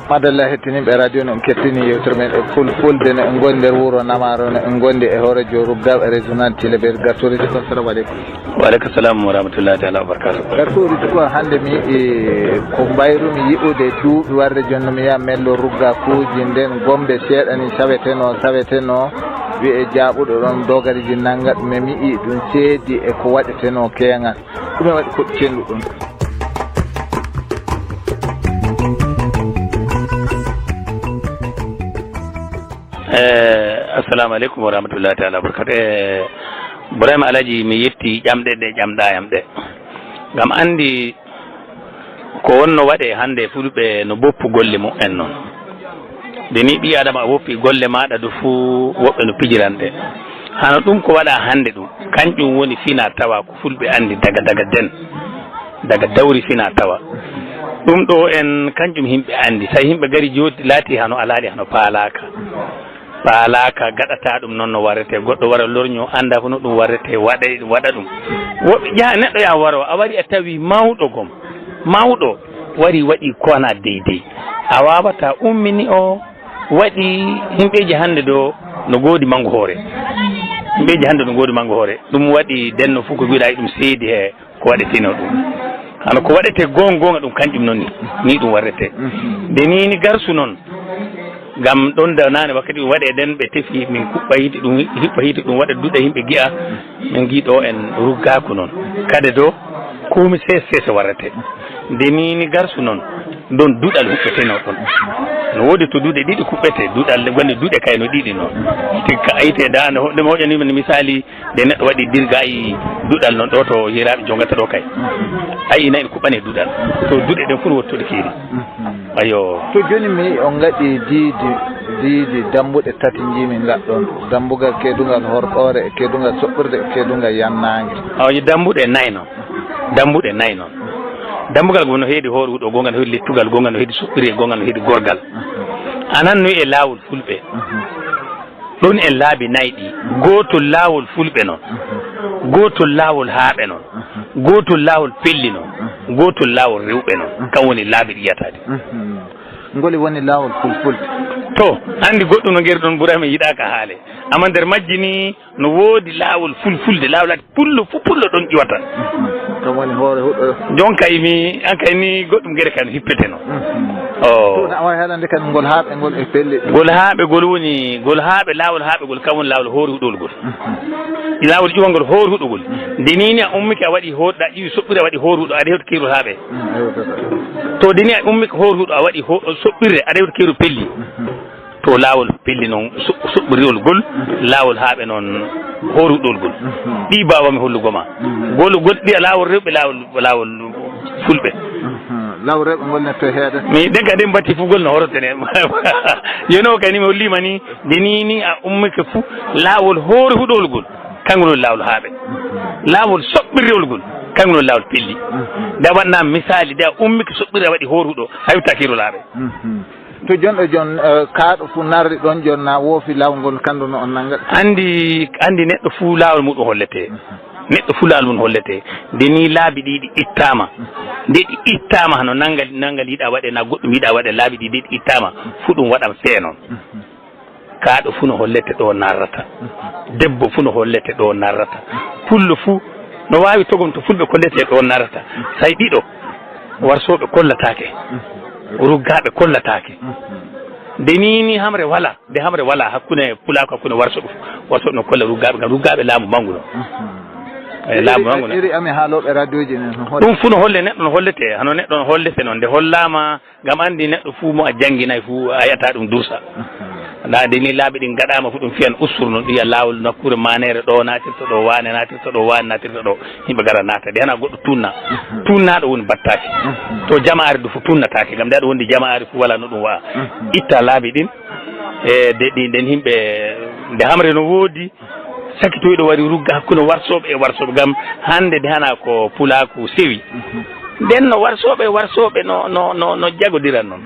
madalla hettiniɓe radio no kettini yewtere men fulfulde ne gonde wuro Namaro ne gonde e hoore Rugga régional Thilébert Gartoride ko assalamu aleykum. Wa aleykum salam wa rahmatullahi ta'ala wa barakatuh. Gartoride ko hande mi ko mbayrumi yiɓude duuɓi warde jonno mi ya mello Rugga kuuji nden gombe seeɗani saweteno wi'e jaaɓuɗo ɗon dogariji nangat me mi yi ɗum seedi e ko waɗeteno keeŋal ɗum e waɗi ko cendu ɗum. Assalamu alaikum wa rahmatullahi ta'ala barakatuh. Ibrahim Alaji mi yetti ƴamɗe ɗe ƴamɗayam ɗe ngam andi ko wonno waɗe hande fulɓe no boppu golle mu'en noon de ni ɓi adama a woppi golle maɗa ɗo fuu woɓɓe no pijiranɗe hano ɗum ko waɗa hande ɗum kanƴum woni fina tawa ko fulɓe andi daga dawri fina tawa ɗum ɗo en kanƴum himɓe andi tawi himɓe gari jodi laati hano alaali hano paalaka gaɗata ɗum noon no warrete goɗɗo wara lorño anda ko no ɗum warrete waɗa ɗum woɓɓe ƴa neɗɗo ya waro a wari a tawi mawɗo wari waɗi kona deydey a wawata ummini o waɗi himɓeji hande ɗo no goodi mango hoore ɗum waɗi denno fof ko wiɗa ɗum seedi he ko waɗeteno ɗum hano ko waɗete gonga ɗum kanƴum noon ni ɗum warrete nde ni garsu noon gam ɗon danane wakkati ɗum waɗe den ɓe tefi min hiɓɓa hiite ɗum waɗa duɗa yimɓe gi'a min giɗo en ruggako noon kade do komi sese warrete nde ni garsu noon ɗon duɗal huɓɓeteno ɗon no wodi to duuɗe ɗiɗi kuɓɓete duɗal wonde duuɗe kayno ɗiɗi noon tikka ayite da no ɗum hoƴanima misali nde neɗɗo waɗi dirga ayi duɗal noon ɗo to hiraɓe jongata ɗo kay ayi nayi kuɓɓane duɗal to duuɗe ɗen fof wottuɗe keeri ayo to joni mi on gaɗi diidi dambuɗe tati jimi gaɗɗon dambugal keedungal horɗore e keedungal soɓɓirde e keedungal yannangue ayi dambuɗe nayyi noon dambugal go no heedi hoore huɗo gongal no heedi lettugal gongal no heedi soɓɓiri e gongal no heedi gorgal anan no e laawol fulɓe ɗon en laabi nayyi ɗi gotol laawol fulɓe noon gotol laawol haaɓe noon gotol laawol pelli noon gotol laawol rewɓe noon kam woni laabi ɗi yiyataɗi ngoli woni laawol fulfulde to andi goɗɗum no gueri ɗon ɓurami yiɗaka haale amma nder majji ni no woodi laawol fulfulde laawol pullo ɗon ƴiwata kam woni hoore huɗo jon kaymi an kayni goɗɗum guere kay no hippete noon o wawi haɗande kadi ngol haaɓe ngol e pelli ngol haaɓe laawol haaɓe kam woni laawol hoore huɗol ngol laawol ƴiwangol hoore huɗogol nde nini a ummiki a waɗi hoɗɗa ƴiwi soɓɓire a waɗi hoore huɗo aɗa hewta keeru haaɓe to deni a ummiki hoore huɗo a waɗi soɓɓirre aɗa hewta keeru pelli to laawol pelli noon soɓɓiriwol gol laawol haaɓe noon hoore huɗol gol ɗi mbawami hollugoma gol ɗi laawol rewɓe laawol fulɓe laawol rewɓe ngol netto heede mi ɗegga ɗen batti fugol no horotene yeno kani mi hollima ni nde ni a ummike fuu laawol hoore huɗol gol kanko noon laawol haaɓe laawol soɓɓirrewol gol kanko noon laawol pelli nda waɗna misali nde a ummike soɓɓirre a waɗi hoore huɗo a witta kiro laaɓe to jonɗo jon kaaɗo fuu narri ɗon jonna woofi lawgol kandu no on nanggat andi neɗɗo fuu laawol muɗum hollete neɗɗo fuu laawol mum hollete nde ni laabi ɗiɗi ittama nde ɗi ittama hano nangal yiɗa waɗe na goɗɗum yiɗa waɗe laabi ɗi ɗi ittama fuu ɗum waɗam fee noon kaaɗo fuu no hollete ɗo narrata debbo fuu no hollete ɗo narrata pullo fuu no wawi togom to fulɓe kollete ɗo narrata say ɗiɗo warsoɓe kollatake ruggaɓe kollatake nde ni hamre wala hakkude pulako hakkude warsoɓe no kolla ruggaɓe ngam ruggaɓe laamu mangu no iri ami haaloɓe radio ji ɗum fuu no holle neɗɗo no hollete hano neɗɗo no hollete noon nde hollama ngam andi neɗɗo fuu mo a jangginayi fuu a yiyata ɗum dursa nda de ni laaɓi ɗin gaɗama fu ɗum fiyan ustur noon ɗiya laawol nokkure manere ɗo natirta ɗo wane natirta ɗo yimɓe gara nata de hana goɗɗo tunnaɗo woni battake to jama'are ɗo fu tunnatake gam nde aɗa wondi jama'are fu wala no ɗum wa'a itta laaɓi ɗin e nden yimɓe nde hamre no woodi sakitoyɗo wari rugga hakkude warsoɓe gam hande de hana ko pulaku sewi nden no warsoɓe no jagodiran noon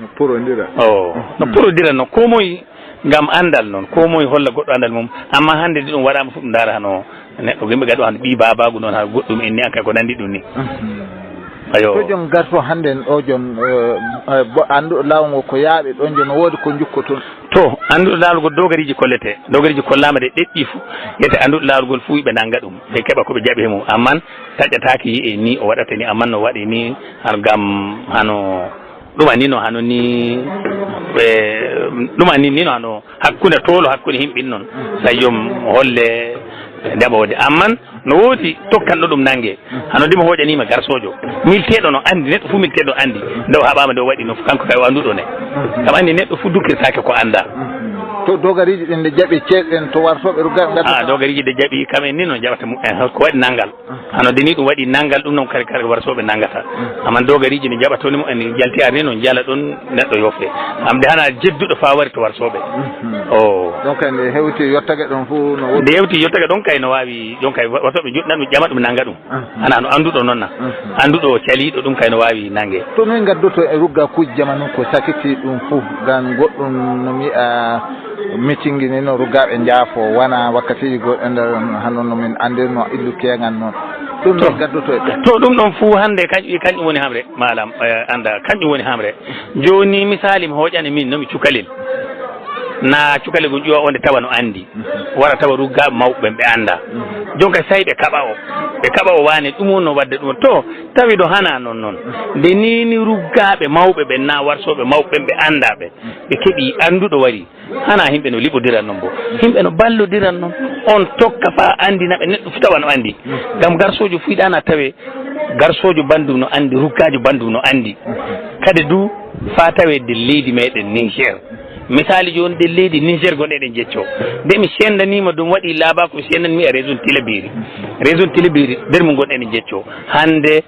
no porodiran noon ko moye ngam andal noon ko moye holla goɗɗo andal mum amma hande de ɗum waɗama fof ɗum dara hano neɗɗo yimɓe gaɗo hano ɓi babagu noon ha goɗɗum inni an kay ko nandi ɗum ni ayo to jon garto hande o jon andu lawgo ko yaabe don jon wodi ko jukkoton to andu lawgo dogariji kollete dogariji kollama de deddi fu yete andu lawgol fu be nanga dum be keba ko be jabe mo amman tajjataaki yi e ni o wadata ni amman no wadi ni har gam hano ɗuma ni no hano ni ɗuma ni no hano hakkunde tolo hakkunde himɓin noon sayum holle ndeɓode amman no woodi tokkanɗo ɗum nangue hano ndima hoƴanima garsojo milteɗo no andi neɗɗo fu milteɗo andi ndew haɓama ndew waɗi no kanko kay o anduɗo ne kam andi neɗɗo fu dukkirtake ko anda to dogariji ɗin nde jaaɓi ceeɗen to wartoɓe ruga dogariji ɗe jaaɓi kamen ni no jaɓata mumen ko waɗi nanggal hano deni ɗum waɗi nanggal ɗum noon kare kare wartoɓe nangata amman dogariji ne jaɓatoni mo en jaltiyar ni noon jala ɗon neɗɗo yofe amde hana jedduɗo fa wari to wartoɓe o donc nde hewti yottage ɗon fu no nde hewti yottage ɗon kay no wawi ɗon kay wartoɓe juɗɗan ɗum ƴama ɗum nanga ɗum hana no anduɗo noon na anduɗo caliɗo ɗum kay no wawi nangue to min gaddoto e rugga kuji jamanu ko sakiti ɗum fu gan goɗɗum no mbiya meeting ni no rugaɓe jaafo wona wakkatiji goɗɗo nder hano nomin andirno illu kegal noon ɗum ɗon gaddoto e to ɗum ɗon fuu hannde kañƴum woni hamre malam anda kañƴum woni hamre joni misali mi hoƴani min nomi cukalel na cukalel gon ƴuwa onde tawa no andi wara tawa ruggaɓe mawɓe ɓe anda jonka say ɓe kaɓa o wane ɗum no wadde ɗum to tawi ɗo hana noon nde nini ruggaɓe mawɓe ɓe na warsoɓe mawɓe ɓe andaɓe ɓe keeɓi anduɗo wari hana himɓe no liɓodiran noon bo himɓe no ballodiran noon on tokka fa andinaɓe neɗɗo fu tawa no andi gam garsojo fuyiɗana tawe garsojo bandum no andi ruggajo bandum no andi kadi du fa tawe de leydi meɗen Niger misali joni de leydi Niger gonɗeɗen jecco nde mi sendanima ɗum waɗi laaba ko sendanmi e région Tilabiri nder mo gonɗeɗen jecco hande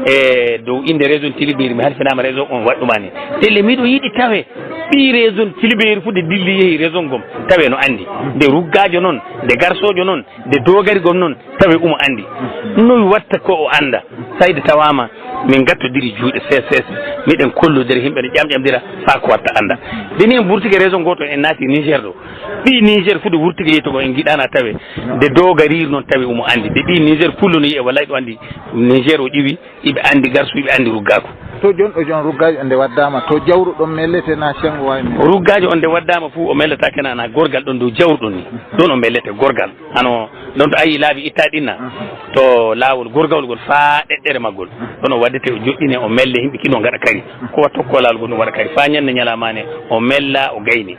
e dow inde région Tilabiri mi halfinama région on waɗɗumani telle miɗo yiɗi tawe ɓi région Tilabiri fu de dilli yeehi région gom tawe no andi nde ruggajo noon nde garsojo noon nde dogarigom noon tawe umo andi noyi watta ko o anda sayde tawama min gattodiri juuɗe ses miɗen kollodiri himɓe no ƴamƴamdira fa ko watta anda deni en wurtigi région goto en naati Niger ɗo ɓi Niger fu de wurtigi yeytogo en giɗana tawe nde dogarir noon tawi umo andi de ɓi Niger pullono yiye wallay ɗo andi Niger o ƴiwi iɓe andi garsu iɓe andi ruggako to jon ɗo jon ruggaji o nde waddama to jawru ɗon mellete na sengo wayni ruggaji on nde waddama fu o melletake na gorgal ɗon dow jawru ɗon ni ɗon o mellete gorgal hano ɗon to ayi laabi ittaɗinna to laawol gorgawol ngol fa ɗeɗɗere maggol ɗon o waddete o joƴƴine o melle himɓe kino gaɗa kari ko watta kolal gol ɗum waɗa kari fa ñande ñalamane o mella o gayni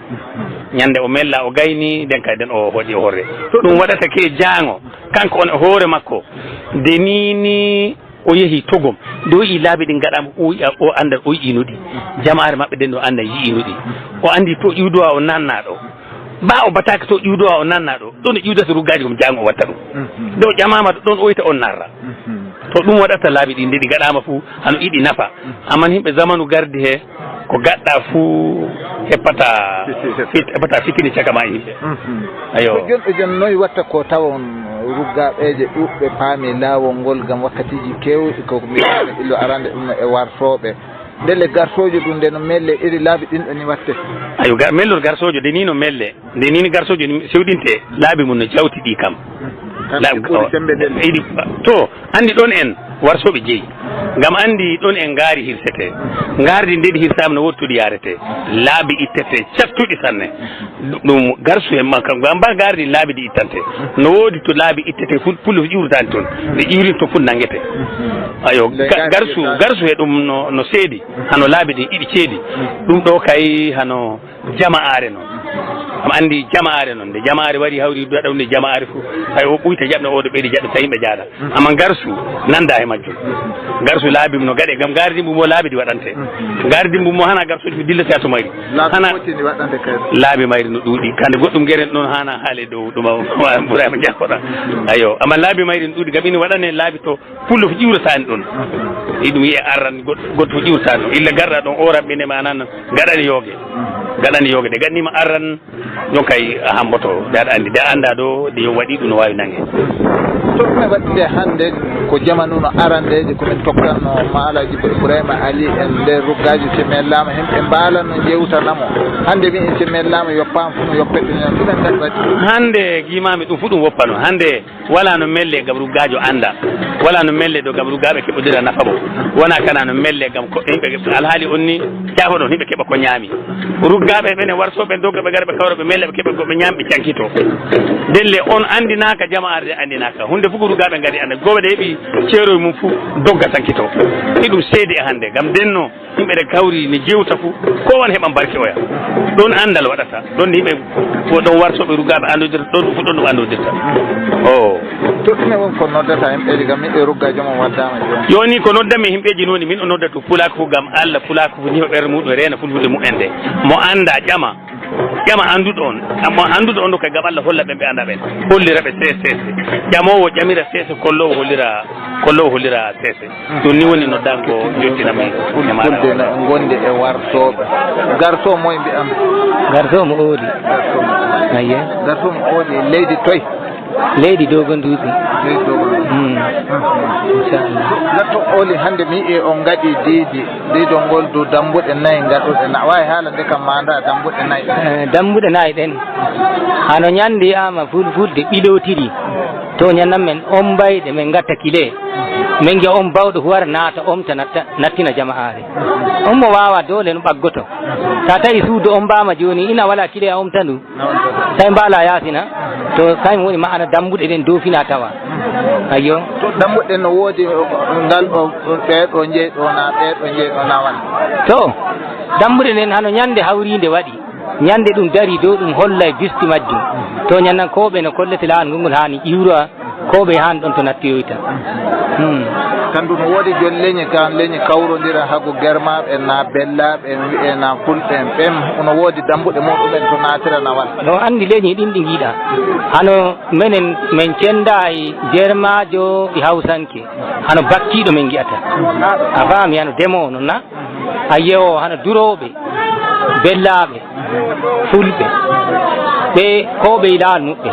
ñande o mella o gayni nden kay den o hoƴi horre ɗum waɗata ke jaango kanko on e hoore makko nde nini o yeehi togom nde o yi laabi ɗi gaɗama o anda o yiinuɗi jamare mabɓe den o anda yiinuɗi o andi to ƴiwdowa o nannaɗo ba o bataka to ƴiwdowa o nannaɗo ɗon o ƴiwdata ruggaji kom jango o watta ɗum nde o ƴamama ɗon o yita on narra to ɗum waɗata laabi ɗi nde ɗi gaɗama fuu hano iɗi nafa amman himɓe zamanu gardi he ko gaɗɗa fuu heɓata fitini caka ma e yimɓe ayo jonɗo jon noyi watta ko tawon ruggaɓeje ɗuɓɓe paami laawol ngol gam wakkatiji kewɗi ko mbiɗa illo arande ɗum no e wartoɓe ndele garsojo ɗum nde no melle iri laabi ɗin ɗo ni watte ayo mellor garsojo nde ni no melle nde ni garsojo sewɗinte laabi mum no jawtiɗi kam to andi ɗon en warsoɓe jeeyi gam andi ɗon en gaari hirsete gardi ndeɗi hirsama no wottuɗi yarete laabi ittete cattuɗi sanne ɗum garsu en makka gam mba gardi laabi ɗi ittante no woodi to laabi ittete pullo ƴiwrtani toon ɓe ƴiwrin to fu nanguete ayo garsu he ɗum no seedi hano laabi ɗi iɗi ceedi ɗum ɗo kay hano jama'are noon ama andi jama'are noon nde jama'are wari hawri waɗa nde jama'are fo hay o ɓuyta jaɓno oɗo ɓeydi jaɓɓe taw yimɓe jaaɗa ama garsu nanda e majjum garsu laabi no gaɗe gam gardimbu mo laabi ɗi waɗante gardimbu mo hana garsuji ko dillata to mayri hana laabi mayri no ɗuuɗi kande goɗɗum gueren ɗon hana haale dow ɗuma ɓurama jakkoɗa ayo ama laabi mayri no ɗuuɗi gam ina waɗane laabi to pullo ko ƴiwratani ɗon iɗum wiye arran goɗɗo ko ƴiwrtani ɗon illa garɗa ɗon o raɓɓine manan gaɗani yoogue ɗe gaɗanima arran donc kay hamboto nde aɗa andi nde anda ɗo nde yo waɗi ɗum no wawi nangue to ɗume waɗɗide hannde ko jamanu no arandeje komin tokkatno maalaji Ibrahima Ali en nder ruggaji so mellama himɓe mbaalan no jewtanamo hannde mi en so mellama yoppama fu no yoppete non ɗumen kadi waɗi hannde guimami ɗum fu ɗum woppano hannde wala no melle gam ruggajo anda wala no melle ɗo gam rugaɓe keɓodira nafa bo wona kana no melle gam ko yimɓe alhaali on ni jafo ɗon yimɓe keɓa ko ñaami ruggaɓe ɓene warsoɓe doggaɓe gara ɓe kawra ɓe melle ɓe keɓa goɓe ñamɓe cankito delle on andinaka jama'arde andinaka hunde fof ko ruggaɓe gadi anda goɓe ɗe heeɓi ceeroye mum fo dogga cankito ɗum seedi e hannde gam denno yimɓe ɗe kawri ne jewta fo ko won heɓan barke oya ɗon andal waɗata ɗon yimɓe ko ɗon warsoɓe ruggaɓe andodirta ɗon fof ɗon ɗum andodirta o to ɗume won ko noddata himɓeji gam yimɓe ruggaji mum waddama joni ko noddami himɓeji noni min o noddatu pulako fo gam Allah pulako fo niho ɓerde muɗum reena fulfulde mumen nde mo anda ƴama anduɗo on mo anduɗo on ɗo kay gam Allah holla ɓe ɓe anda ɓen hollira ɓe sese ƴamowo ƴamira sese kollowo hollira sese ɗum ni woni noddanko jottinami fulde gonde e wartoɓe garso moye mbiyam garso mo ooli ayye garso mo ooli leydi toye leydi dogonduuɓi leydi dogonduuɓi inchallah gatto ooli hannde mi yii on ngaɗi diido ngol dow dambuɗe nayyi gaɗuɗe na wawi haalande kam manda dambuɗe nayyi dambuɗe nayyi ɗen hano ñande ama fulfulde ɓilotiri to ñannan men on mbayɗe min gatta kile min ge on bawɗo ko wara naata omta nattina jama'are on mo wawa dole no ɓaggoto sa tawi suudu on mbama joni ina wala kile a omta ndu tawi mbala yasina to kañum woni ma'ana dambuɗe ɗen dow fina tawa ayyo to dambuɗe no woodi ngal ɗo ɓeeɗo jeyɗo na ɓeeɗo jeyɗo na wan to dambuɗe ɗen hano ñande hawride waɗi ñande ɗum dari dow ɗum holla e bisti majjum to ñannan koɓe no kollete lawol ngol hani iwra koɓe han ɗon to nattiyoyta kandu no woodi joni leñi kawrodira hago germaɓe na bellaɓe wiye na fulɓe en ɓen ono woodi dambuɗe muɗumen to natira nawal no andi leñi ɗin ɗi giiɗa hano minen min cenda e jermajo e hawsanke hano bakkiɗo min gui'ata a faami hano demowo noon na a yeewo hano duroɓe bellaɓe fulɓe ɓe koɓe e laal muɓɓe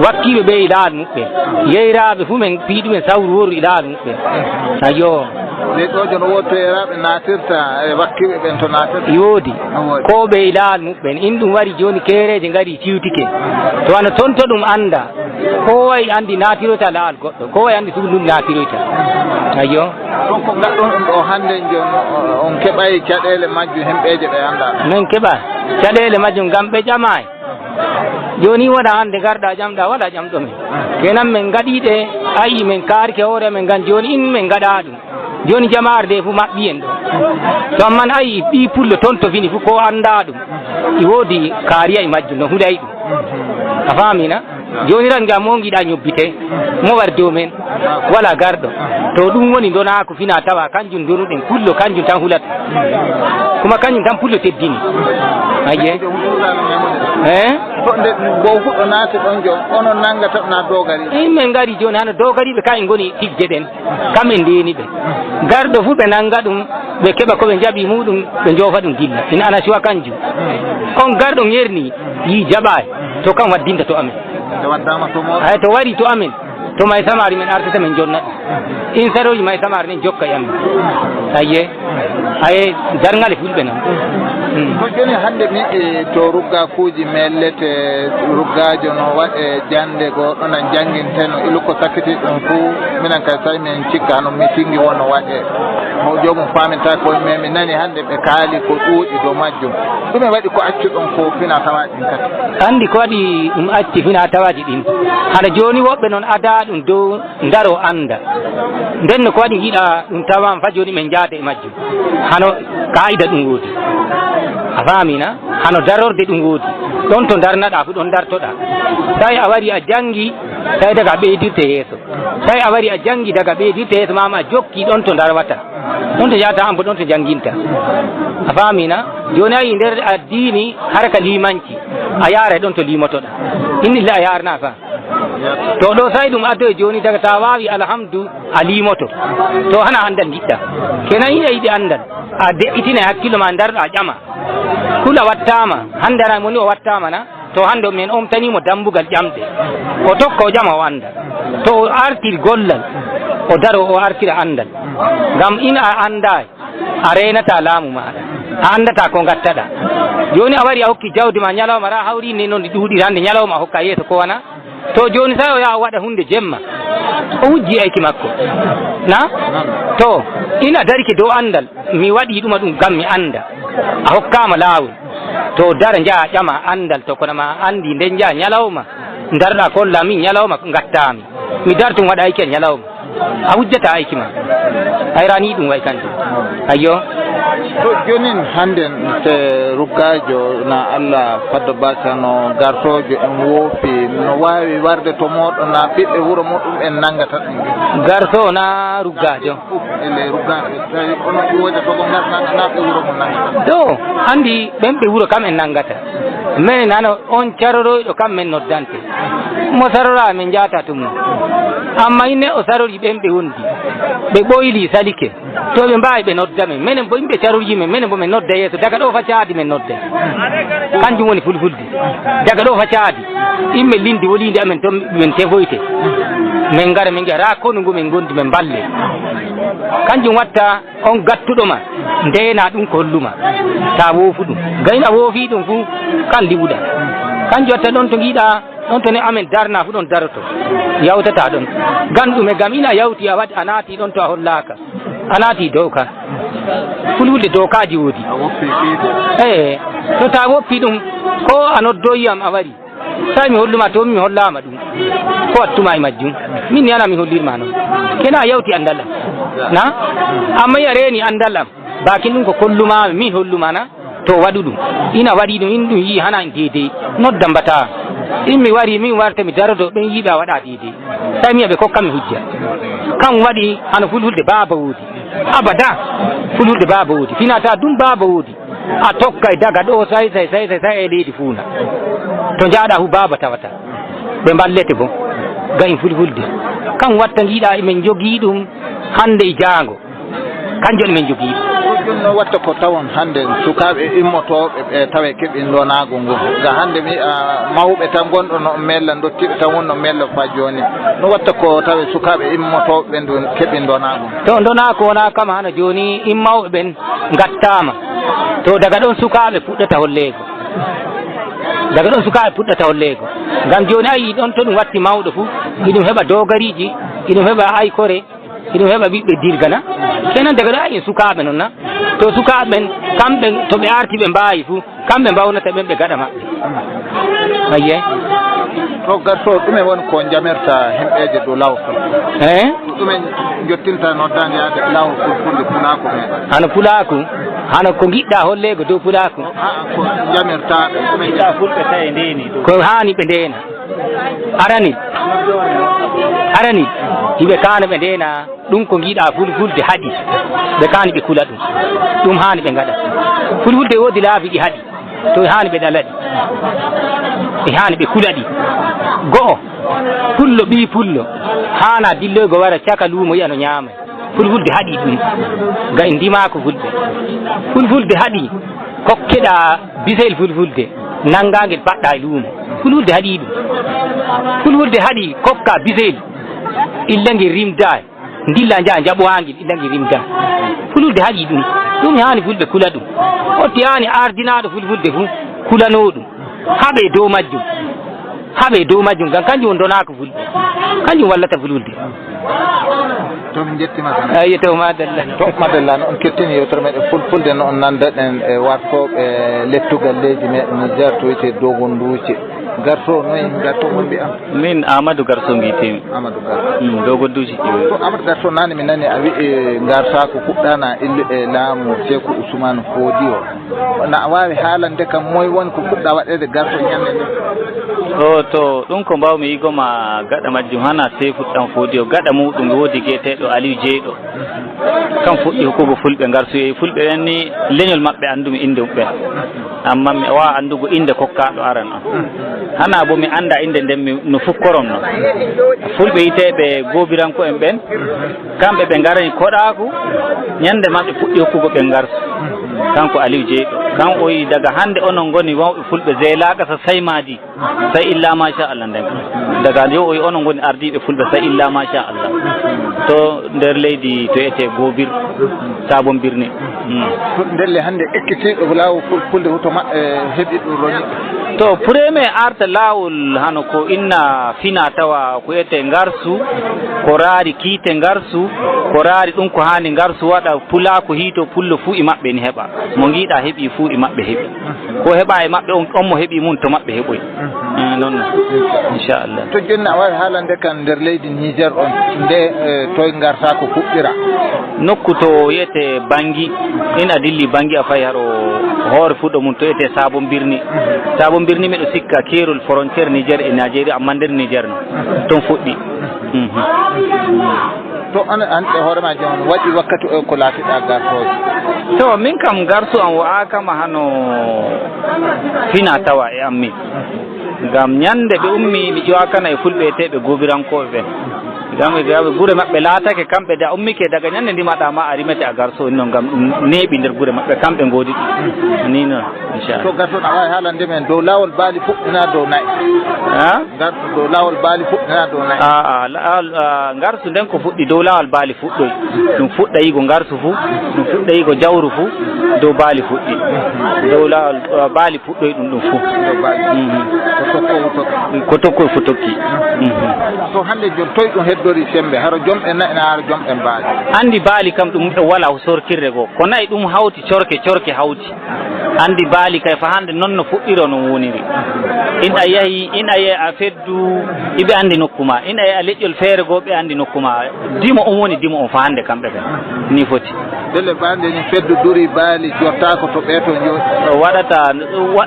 wakkiɓe ɓe e laal muɓɓe yeyraɓe fuu men piiɗumen sawru woru e laal muɓɓe ayo leɗojo no woodi to yeraɓe natirta e wakkiɓe ɓen to natirta yoodi koɓe e laal muɓɓen in ɗum wari joni kereje gaari ciwtike to wano toon to ɗum anda kowayi andi natiroyta laal goɗɗo kowayi andi sugu ndum natiroyta ayo ɗon ko gaɗɗon ɗum ɗo hannde jon on keɓay caɗele majjum hemɓeje ɓe anda min keɓa caɗele majjum gam ɓe ƴamay joni waɗa hande garɗa ƴamɗa waɗa ƴamɗo men kenan min gaɗiɗe ayi min kaarike hoore men gan joni in min gaɗa ɗum joni jama'are de fo maɓɓi en ɗo to amman ayi ɓi pullo toon to fini fo ko anda ɗum i woodi kaariya e majjum no huɗay ɗum a famina joni ran gam mo giɗa ñobbite mo war dow men wala garɗo to ɗum woni dona ko fina tawa kanjum donuɗen pullo kanjum tan hulata kuma kanjum tan pullo teddini ayye to nde go huɗo naati ɗon jon onon nanngata na dogari min ngari joni hano dogariɓe ka en goni tigje ɗen kamen ndeni ɓe garɗo fuu ɓe nannga ɗum ɓe keɓa koɓe jaɓi muɗum ɓe joofa ɗum dilla ina ana suwa kanjum on garɗo ŋerni yi jaɓayi to kam waddinta to amen waddama to mo ay to wari to amen to may samari men artata men jonna ɗum in saroji may samari nen jokka e amen ayye aye darngale fulɓe noon ko joni hannde mi to ruggakuuji mellete ruggajo no waɗe jande goo ɗonan jannginteno ilu ko sakkiti ɗum fuu minen kay tawi min cikka no mitingi wonno waɗe mo jomum faminta koye men mi nani hannde ɓe kaali ko ɗuuɗi dow majjum ɗume waɗi ko accu ɗon ko fina tawaji ɗin kadi anndi ko waɗi ɗum acci fina tawaji ɗin hana joni woɓɓe noon ada ɗum dow ndaro anda nden no ko waɗi jiiɗa ɗum tawama fa joni min jaada e majjum hano kayida ɗum woodi a famina hano darorde ɗum woodi ɗon to darnaɗa fu ɗon dartoɗa tawi a wari a janggi tawi daga ɓeydirte yeeso tawi a wari a janggi daga ɓeydirte yeeso mama a jokki ɗon to darwata ɗon to jata ambo ɗon to janginta a famina joni ayi nder addini harka limanci a yaara ɗon to limotoɗa innilla a yarna fa to ɗo sayi ɗum addo e joni daga ta wawi alhamdu a limoto to hana andal jiɗɗa kenan yiɗa yiɗi andal a de'itina hakkillo ma darɗo a ƴama kula wattama hande ara moni o wattama na to hande min omtanimo dambugal ƴamɗe o tokka o ƴama o anda to o artir gollal o daro o artira andal ngam ina a anday a renata laamu maɗa a andata ko gattaɗa joni a wari a hokki jawdi ma ñalawma ra hawri ni noon ɗi ɗuuɗiri hande ñalawma a hokka yeeso ko wana to joni sa o yaha waɗa hunde jemma o wujji aiki makko na to ina darike dow andal mi waɗi ɗuma ɗum gam mi anda a hokkama lawol to dara jaa ƴama andal to kono ma andi nden jaa ñalawma darɗa kolla min ñalawma gattami mi dartum waɗa aiki a ñalawma a wujjata aiki ma hayrani ɗum way kanjum ayyo to jonin hannden te ruggajo na Allah faddo basa no gartojo en woofi no wawi warde to moɗo na ɓiɓɓe wuuro muɗum en nangata ɗen garto na ruggajo ele ruggaɓe tawi ono ƴiwoyde togo na ɓe wuuro mo nangata do andi ɓen ɓe wuuro kam en nangata men nano on caroroyɗo kam men noddante mo sarora min jata tumno amma inne o sarori ɓen ɓe wondi ɓe ɓoyli salike to ɓe mbawi ɓe nodda men minen bo yimɓe carorji men minen bo min nodda yeeso daga ɗo fa caadi min nodda kanjum woni fulfulde daga ɗo fa caadi imɓe lindi wolide amen to min tefoyte min gara min jaa rakonu ngu min gondi min balle kanjum watta on gattuɗoma ndena ɗum ko holluma ta woofu ɗum gayna woofi ɗum fuu kan liɓuɗa kanjum watta ɗon to giiɗa ɗon to ne amen darna fu ɗon daroto yawtata ɗon ganɗume gam ina yawti a waɗi a naati ɗon to a hollaka a naati dow ka fulfulde dokaji woodi to ta woppi ɗum ko a noddoyiyam a wari tawi mi holluma to mi hollama ɗum ko wattuma e majjum min ni ana mi hollirma noon kena a yawti andal am na amma a reeni andal am bakin ɗum ko kollumami min holluma na to waɗu ɗum ina waɗi ɗum in ɗum yi hana deedey nodda mbata in mi wari min warta mi darodo ɓen yiiɓe a waɗa deedey tawi mi ɓe kokkami hujja kan waɗi hano fulfulde baaba woodi abada fulfulde baaba woodi finata ɗum baaba woodi a tokkay daga ɗo say e leydi fuuna to jaaɗa hu baaba tawata ɓe mballete bo gayin fulfulde kan watta jiiɗa emin jogii ɗum hande e jaango kanjum emin jogii ɗum no watta ko tawon hande sukaɓe immotoɓe ɓe tawe keɓin donago ngu ga hande mi mawɓe tan gonɗo no mella dottiɓe tan wonno mella fa joni no watta ko tawe sukaɓe immotoɓe ɓe ɗum keɓin donago to donako wona kam hano joni immawɓe ɓen gattama to daga ɗon sukaɓe puɗɗata hollego daga ɗon sukaɓe puɗɗata hollego ngam joni ayi ɗon to ɗum watti mawɗo fuu iɗum heɓa dogariji iɗum heɓa aykore iɗum heɓa ɓiɓɓe dirgana kenan daga ɗo ayi sukaɓe noon na to sukaɓe ɓen kamɓe to ɓe arti ɓe mbawi fuu kamɓe mbawnata ɓen ɓe gaɗa maɓɓe ayye to garto ɗumen woni ko jamerta himɓeje dow lawol ɗumen jottinta noddade yaade lawol fulfulde pulaku men hano pulaku hano ko giɗɗa hollego dow pulaku ko jamirtaɓe ɗumen giɗɗa fulɓe tawi ndeni ko hani ɓe ndena arani hiɓe kano ɓe ndena ɗum ko giɗa fulfulde haaɗi ɓe kani ɓe kula ɗum hani ɓe gaɗa fulfulde woodi laabi ɗi haaɗi to hani ɓe ɗalaɗi e hani ɓe kulaɗi go'o pullo ɓi pullo hana dilloygo wara caka luumo yiya no ñaama fulfulde haaɗi ɗum ga en ndimako fulfulde haaɗi kokkeɗa bisel fulfulde nangagel baɗɗa e luumo fulfulde haaɗi ɗum fulfulde haaɗi kokka bisel illa ngel rimda ndilla jaa jaɓohangel illa ngel rimda fulfulde haaɗi ɗum hani fulɓe kula ɗum otti hani ardinaɗo fulfulde fuu kulano ɗum haɓe dow majjum ngam kanjum won donako fulɓe kanjum wallata fulfulde to min jettima eyi to madalla to madalla no on kettini yewtere meɗen fulfulde no on nandaɗen e wartoɓe lettugal leydi meɗen Niger to wiyete Dogonduji garto noyi garto won mbiyam min Amadou Garso mbiyetemi Amadou Garso Dogonduji ƴiwi to Amadou Garso nane mi nani a wi garta ko fuɗɗana illuɗe laamu Sékou Ousmane Fodi o na a wawi haalande kam moye woni ko fuɗɗa waɗede garto ñande nde o to ɗum ko mbawmi yigoma gaɗa majjum hana Sékou ɗan Fodi o gaɗa muɗum woodi gueteɗo Aliou Dieyɗo kam fuɗɗi hokkugo fulɓe gartoyoyi fulɓe ɓen ni leñol maɓɓe andumi inde ɓen amma mi wawa andugo inde kokkaɗo aran on hana bo mi anda inde nden no fukkorom no fulɓe yiteɓe gobiranko en ɓen kamɓe ɓe garani koɗaku ñande maɓɓe puɗɗi hokkugo ɓe gartu kanko Aliou Dieyɗo kan o yi daga hande onon goni wawɓe fulɓe zeelaka sa saymaji say illa machallah nden daga yo o yi onon goni ardiɓe fulɓe say illa machallah to nder leydi to ete gobir sabon birni ndelle hande ekkitiɗo lawol fulfulde huto maɓɓe heeɓi ɗum roñi to pureme arta lawol hano ko inna fina tawa ko ete ngarsu ko raari kiite ngarsu ko raari ɗum ko hani ngarsu waɗa pula ko hito pullo fu e maɓɓe ni heɓa mo giiɗa heeɓi fu e maɓɓe heeɓi ko heɓa e maɓɓe on mo heeɓi mum to maɓɓe heɓoy noon inchallah to joni a wawi haalande kan nder leydi Niger on nde toye garta ko fuɗɗira nokku to wiyete Bangui ina dilli Bangui a fayi haro hoore fuɗɗo mum to wiyete Sabo Birni Sabo Birni miɗo sikka kerol frontiére Niger e Nigeria amma nder Niger no toon fuɗɗi to an hoore ma joni waɗi wakkati o ko laatiɗa gartoje to min kam garsu an wa'akama hano fina tawa e ammi ngam ñande ɓe ummi ɓe ƴewakana e fulɓe eteɓe gobirankoɓe ɓen gam gure maɓɓe laatake kamɓe da ummike daga ñande ndimaɗa ma a rimete a garso non gam ɗum neeɓi nder gure maɓɓe kamɓe ngoodi ɗi ni noon inchallah to garto a wawi haalande men dow lawol baali fuɗɗina dow nayyi garto dow lawol baali fuɗɗina dow nayyi garsu nden ko fuɗɗi dow lawol baali fuɗɗoy ɗum fuɗɗayigo garsu fu ɗum fuɗɗayigo jawru fu dow baali fuɗɗi dow lawol baali fuɗɗoy ɗum fu ko tokkoy fu tokki to hande joni toye ɗum heddori sembe haro joom en nayyi haro joom en baali andi baali kam ɗum wala sorkirde goo ko nayi ɗum hawti corke hawti andi baali kay fa hande noon no fuɗɗiro no woniri ina yeehi a feddu iɓe andi nokkuma ina yeehi a leƴƴol feere goo ɓe andi nokkuma dimo on woni dimo on fa hande kamɓe ɓen ni foti delle bande ni feddu duri baali jottako to ɓe to jooɗi waɗata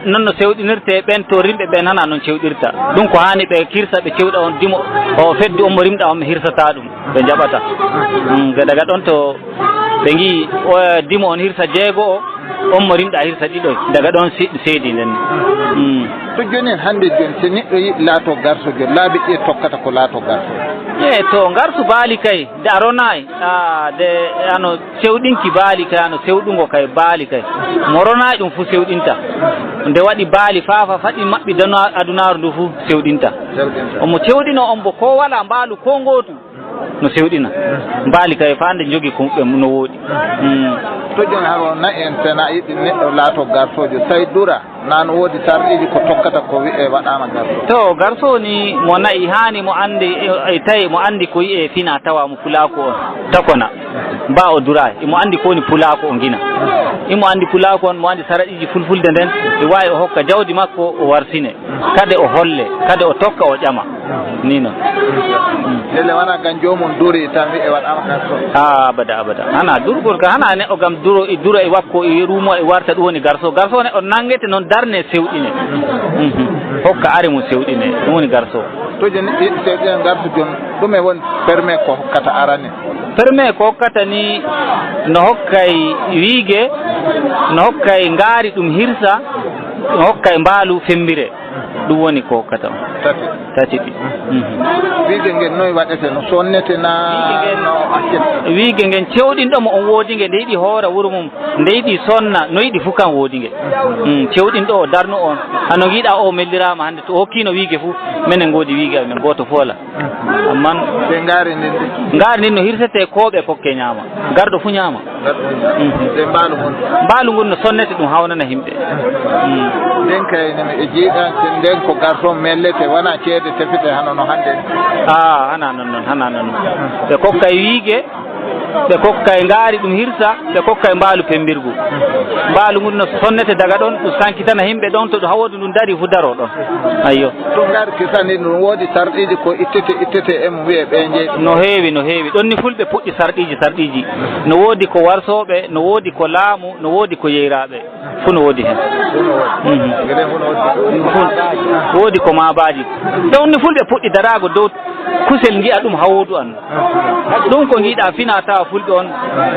noon no sewɗinirte ɓen to rimɓe ɓen hana noon cewɗirta ɗum ko hani ɓe kirsa ɓe cewɗa on dimo o feddu on mo rimɗa on mi hirsata ɗum ɓe jaɓata daga ɗon to ɓe gi dimo on hirsa jeego o on mo rimɗa hirsa ɗiɗo daga ɗon seedi nden to joni hande joni so neɗɗo yiɗi laato garso joni laabi ɗi tokkata ko laato garso to garsu baali kay de a ronayi de ano sewɗinki baali kay ano sewɗugo kay baali kay mo ronayi ɗum fu sewɗinta nde waɗi baali faafa faɗi maɓɓi adunaru ndu fu sewɗinta omo cewɗino on bo ko wala mbaalu ko ngootu no sewɗina baali kay fa nde jogui kumɓe no wooɗi to joni haro nayi en tena yiɗi neɗɗo laato garsojo tawi dura nan woodi sarɗiji ko tokkata ko wiye waɗama garso to garso ni mo nayi hani mo andi tawi mo andi ko yiye fina tawa mo pulako on takona mba o dura imo andi ko woni pulako o gina imo andi pulako on mo andi saraɗiji fulfulde nden e wawi o hokka jawdi makko o warsine kade o holle kade o tokka o ƴama ni noon delle wona gan jomum duri tan wiye waɗama garso abada hana durgol ka hana neɗɗo gam dura e wakko e rumo e warta ɗum woni garso ne o nangete noon darne sewɗine hokka are mum sewɗine ɗum woni garso to joni yiɗi sewɗine garso joni ɗum e woni permis ko hokkata arane permis ko hokkata ni no hokkay wiige no hokkay ngaari ɗum hirsa no hokkay mbaalu fembire ɗum woni ko hokkata tati ɗi wiige ngel noyi waɗete no sonnete na wiige ngen cewɗinɗomo on woodi nge nde yiɗi hoora wuro mum nde yiɗi sonna no yiɗi fu kan woodi nge cewɗinɗo o darnu on hano giiɗa o mellirama hande to hokkino wiige fu minen goodi wiige amen goto foola amman ɓe ngaari ndin no hirsete kooɓe kokke ñaama garɗo fu ñaama e mbaalu ngun no sonnete ɗum hawnana himɓe nden kay e jiiɗa nden ko garton mellete wona ceede tefete hano no hande hana noon ɓe kokka e wiige ɓe kokka e ngaari ɗum hirsa ɓe kokka e mbaalu pembirgu mbaalu ngun no sonnete daga ɗon ɗum sankitana himɓe ɗon to ɗum hawodi ɗum dari fu daro ɗon ayyo to ngaari kisani ɗum woodi sarɗiji ko ittete emo wiye ɓe jeeyi no heewi ɗon ni fulɓe puɗɗi sarɗiji no woodi ko warsoɓe no woodi ko laamu no woodi ko yeyraɓe fu no woodi hen woodi ko mabaji ɗon ni fulɓe puɗɗi darago dow kusel giya ɗum hawodu an ɗum ko giiɗa fina tawa fulɓe on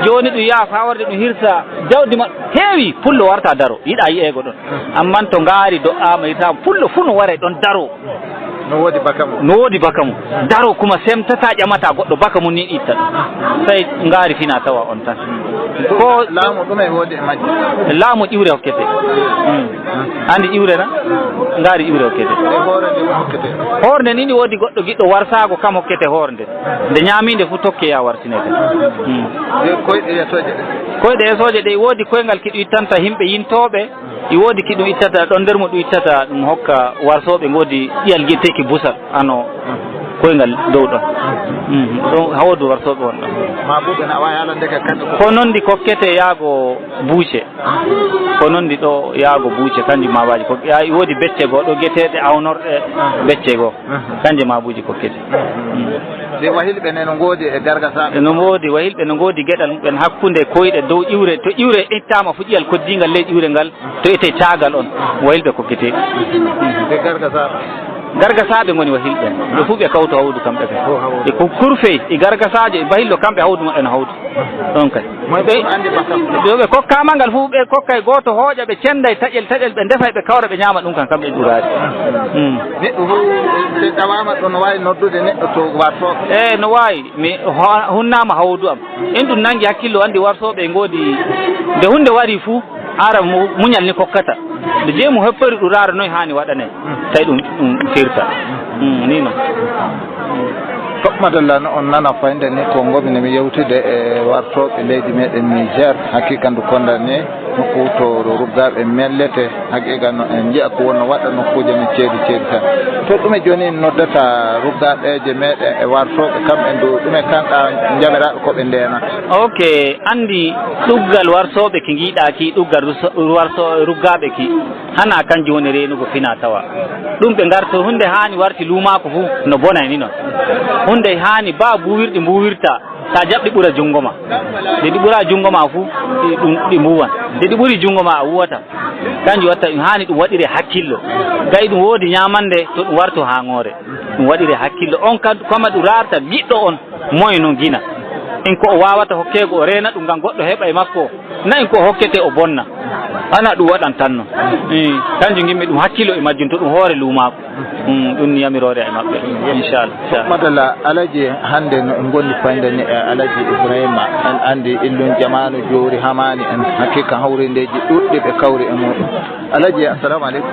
joni ɗum yaha fawarde ɗum hirsa jawdi ma heewi pullo warta daro yiɗa yi'ego ɗon amman to ngaari do'ama yitama pullo fu no wara ɗon daro no woodi baka mum daro kuma semtata ƴamata goɗɗo baka mum ni itta ɗum tawi ngaari fina tawa on tan ko laamu ɗum e woodi e majji laamu ƴiwre hokkete andi ƴiwre na ngaari ƴiwre hokkete hoorde ni woodi goɗɗo giɗɗo warsago kam hokkete hoorde nde ñaminde fu tokke ya warsinede koyɗe yettoje koyɗe yesoje ɗe woodi koyngal kiɗum ittanta himɓe yintoɓe i woodi kiɗum ittata ɗon nder mo ɗum ittata ɗum hokka warsoɓe ngoodi ɗiyal guetteki busal ano koyngal dow ɗon ɗon hawdu warsoɓe won ɗon ma ɓuɓe na wawi alande ka kamɓe ko noon ndi kokkete yaago buuce ko noon ndi ɗo yaago buuce kanjum mabaji ko i woodi becce goo ɗo gueteɗe awnorɗe becce goo kanje mabuji kokkete de wahilɓe ne no ngoodi e gargasaɓe no ngoodi wahilɓe no ngoodi gueɗal muɓen hakkude koyɗe dow ƴiwre to ƴiwre ittama fu ƴiyal koddingal ley ƴiwre ngal to ete caagal on wahilɓe kokketeɗi de gargasaɓe gargasaɓe ngoni wahilɓe ɓe fuu ɓe kawto hawdu kamɓe kay e ko kurfey e gargasajo e bahillo kamɓe hawdu maɓɓe no hawdu ɗon kay ɓe kokkama ngal fuu ɓe kokka e goto hooƴa ɓe cenda e taƴel ɓe ndefa ɓe kawra ɓe ñama ɗum kam kamɓe ɓurari neɗɗo fu so tawama ɗo no wawi noddude neɗɗo to wartoɓe no wawi mi hunnama hawdu am en ɗum nanggui hakkillo andi wartoɓe ngoodi nde hunde waɗi fuu ara muñal ni kokkata nde jeemu heppori ɗum raara noy hani waɗane tawi ɗum firta ni noon madalla no on nana fayde ni ko gomine mi yewtude e wartoɓe leydi meɗen Niger haqiqa ndu kondane nokku to ruggaɓe mellete haqiqa no en jiiya ko wonno waɗa nokkuje no ceedi tan to ɗume joni noddata ruggaɓeje meɗen e wartoɓe kamɓe ndu ɗume kanɗa jaɓeraɓe koɓe ndena ok andi ɗuggal wartoɓe ki giiɗaki ɗuggal ruggaɓe ki hana kanjum woni renugo fina tawa ɗum ɓe garto hunde hani warti lumako fu no bonay ni noon hunde hani ba buwirɗi mbuwirta sa jaɓɗi ɓura jungo ma nde ɗi ɓura jungo ma fu ɗi mbuwan nde ɗi ɓuri jungo ma a wuwata kanjum watta ɗum hani ɗum waɗire hakkillo gay ɗum woodi ñamande to ɗum warto hangore ɗum waɗire hakkillo on kama ɗum rarta ɓiɗɗo on moye no guina en ko o wawata hokkego o rena ɗum ngam goɗɗo heɓa e makko na en ko hokkete o bonna hana ɗum waɗan tan no kanjum gimmi ɗum hakkillo e majjum to ɗum hoore lumako ɗum yamirore e maɓɓe inchallah madalla alaji hande no gondi fayndani e alaji Ibrahima en andi illum jamanu joori hamani en hakkika hawrindeji ɗuɗɗi ɓe kawri e muɗum alaji assalamu aleykum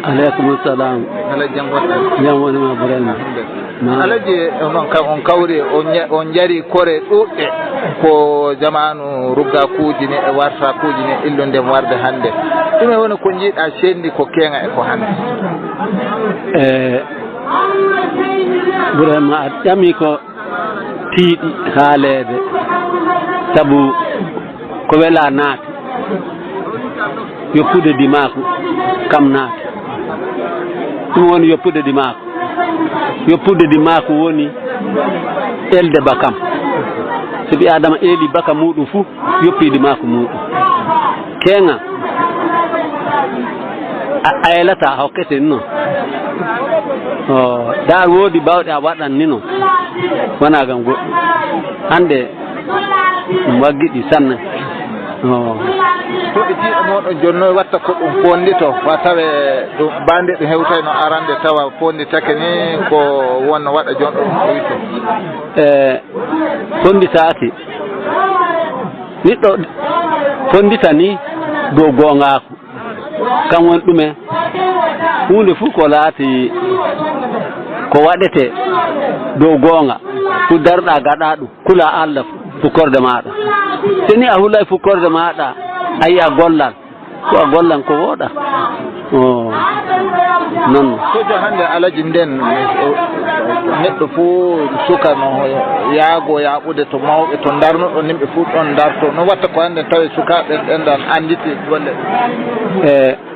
aleykum salam alaji jam gonɗa jam wonima Ibrahima alaji onon kam on kawri on jari kore ɗuɗɗe ko jamanu ruggakuji ni e wartakuji ni illude warde hande ɗume woni ko jiiɗa sendi ko kenga e ko hande Ibrahima a ƴami ko tiiɗi haalede saabu ko wela naati yoppude dimaku kam naati ɗum woni yoppude dimaku woni elde bakam so ɓi adama eeli baka muɗum fuu yoppi dimaku muɗum kenga a elata a hokkete ni noon dar woodi bawɗe a waɗan ni noon wona gam goɗɗum hande ɗum waggiɗi sanne to ɓe jiiɗo moɗon joni noon watta ko ɗum fondito wa tawe ɗum bande ɗum hewtay no arande tawa fonditake ni ko wonno waɗa joni ɗum oyto fonditaki neɗɗo fondita ni dow gongaku kam woni ɗumen hunde fuu ko laati ko waɗete dow goonga fu darɗa gaɗa ɗum kula Allah fukkorde maɗa so ni a hulay fukkorde maɗa a yiya gollal ko a gollan ko wooɗa noon sojo hande alaji nden neɗɗo fuu suka no yaago yaɓude to mawɓe to darnuɗo nimɓe fuu ɗon darto no watta ko hande tawi sukaɓe ɗenɗan anditi golle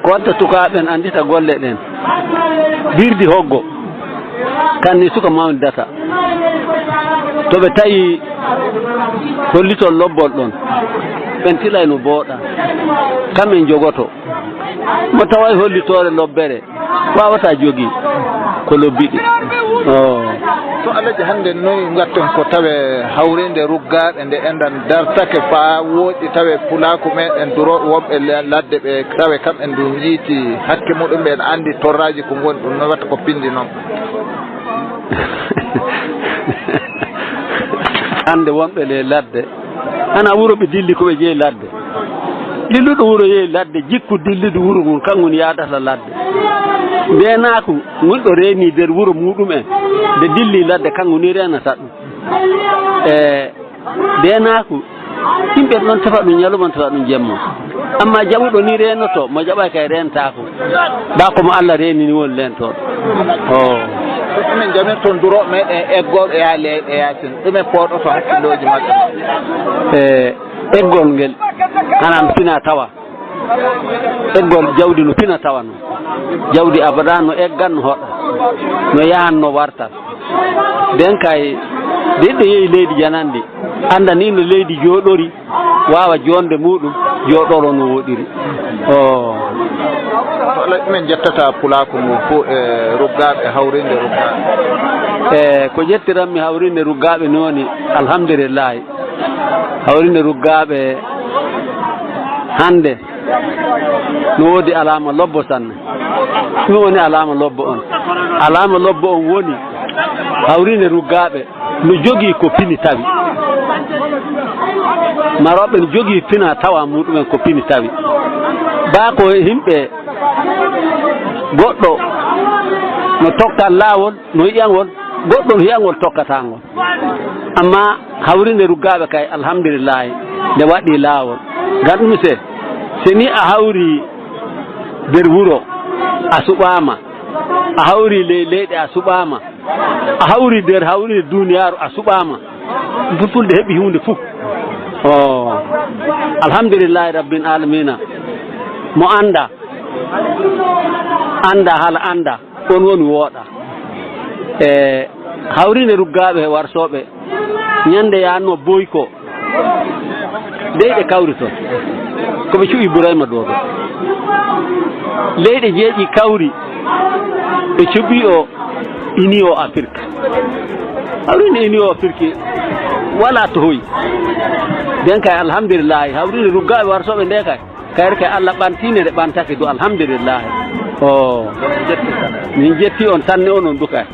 ko watta sukaɓen andita golle ɗen birdi hoggo kanni suka mawdata to ɓe tawi hollitol lobbol ɗon ɓen tilay no booɗa kamen jogoto mo taway hollitore lobbere wawata jogi ko lobbiɗi to alaji hande noyi gatten ko tawe hawrinde ruggaɓe nde enɗan dartake fa wooɗi tawe pulaku meɗen duroɓe wonɓe ladde ɓe tawe kamɓe ndu jiiti hakke muɗum ɓen andi torraji ko goni ɗum no watta ko pindi noon hande wonɓe le ladde ana wuuro ɓe dilli koɓe jeeyi ladde dilluɗo wuuro yeeyi ladde jikku dilluɗo wuuro ngun kanngum yaadata ladde mbenaku gonɗo reeni nder wuuro muɗum en nde dilli ladde kanngum ni renata ɗum mbenaku yimɓe ɗon tefa ɗum ñaluma tefa ɗum jemma amma jaɓuɗo ni renoto mo jaɓay kay rentako ɗa komo Allah reni ni woni lentoɗo ɗumen jami toon duro meɗen eggol e ha leyɗe yasin ɗumen pooɗo to hakkiloji maɓɓe eggol ngel hanan fina tawa eggol jawdi no fina tawa no jawdi abada no eggan no hoɗa no yahan no wartat nden kay ɗiɗɗo yeehi leydi janandi anda ni no leydi jooɗori wawa jonde muɗum jooɗoro no woɗiri alay ɗumen jettata pulaku mum fo e ruggaɓe hawrinde ruggaɓe ko jettiranmi hawrinde ruggaɓe nooni alhamdulillahi hawrinde ruggaɓe hande no woodi alama lobbo sanne ɗum woni alama lobbo on alama lobbo on woni hawrinde ruggaɓe no jogii ko fini tawi maroɓe no jogii fina tawa muɗumen ko fini tawi baa ko yimɓe goɗɗo no tokkat laawol no yiƴangol goɗɗo no hiyangol tokkatangol amma hawrinde ruggaɓe kay alhamdulillahi nde waɗi laawol ngam ɗum se ni a hawri nder wuro a suɓama a hawri leyɗe a suɓama a hawri nder hawride duniyaru a suɓama fulfulde heɓi hunde fof alhamdulillahi rabbil alamina mo anda hala anda on woni wooɗa hawrinde ruggaɓe warsoɓe ñande yanno boyko leyɗe kawri toon koɓe cuɓi Ibrahima ɗo ɗo leyɗe jeeƴi kawri ɓe cuɓi o ini o Afrique hawrinde ini o Afrique wala to hoyi nden kay alhamdulillahi hawrinde ruggaɓe warsoɓe nde kay kayre kay Allah ɓantinde nde ɓantake do alhamdulillahi min jetti on tanne onon ɗu kay